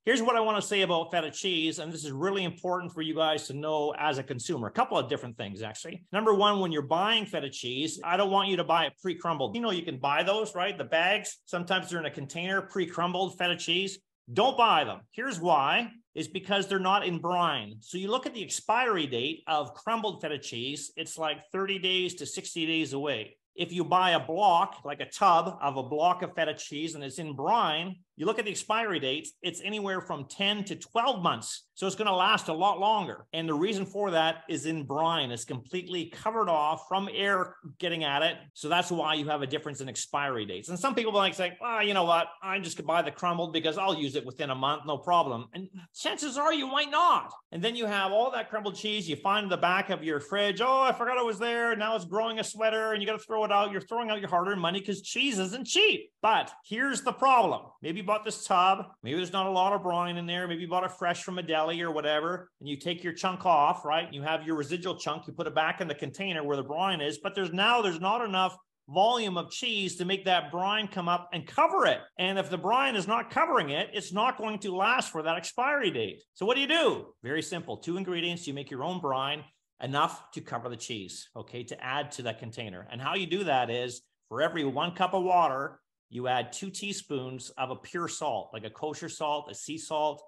Here's what I want to say about feta cheese, and this is really important for you guys to know as a consumer. A couple of different things, actually. Number one, when you're buying feta cheese, I don't want you to buy it pre-crumbled. You know, you can buy those, right? The bags, sometimes they're in a container, pre-crumbled feta cheese. Don't buy them. Here's why, is because they're not in brine. So you look at the expiry date of crumbled feta cheese, it's like 30 days to 60 days away. If you buy a block, like a tub of a block of feta cheese and it's in brine, you look at the expiry dates, it's anywhere from 10 to 12 months. So it's going to last a lot longer. And the reason for that is in brine. It's completely covered off from air getting at it. So that's why you have a difference in expiry dates. And some people like say, oh, you know what? I'm just going to buy the crumbled because I'll use it within a month, no problem. And chances are you might not. And then you have all that crumbled cheese you find in the back of your fridge. Oh, I forgot it was there. Now it's growing a sweater and you got to throw it out. You're throwing out your hard-earned money because cheese isn't cheap. But here's the problem. Maybe you bought this tub. Maybe there's not a lot of brine in there. Maybe you bought it fresh from a deli or whatever, and you take your chunk off, right? You have your residual chunk. You put it back in the container where the brine is, but there's not enough volume of cheese to make that brine come up and cover it. And if the brine is not covering it, it's not going to last for that expiry date. So what do? Very simple. 2 ingredients. You make your own brine, enough to cover the cheese, okay, to add to that container. And how you do that is for every 1 cup of water, you add 2 teaspoons of a pure salt, like a kosher salt, a sea salt,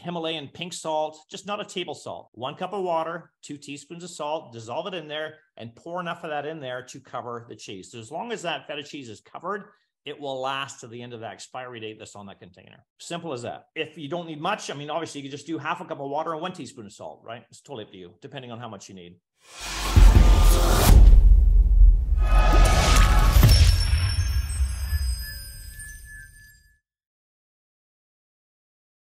Himalayan pink salt, just not a table salt. 1 cup of water, 2 teaspoons of salt, dissolve it in there and pour enough of that in there to cover the cheese. So as long as that feta cheese is covered, it will last to the end of that expiry date that's on that container. Simple as that. If you don't need much, I mean, obviously you could just do half a cup of water and 1 teaspoon of salt, right? It's totally up to you, depending on how much you need.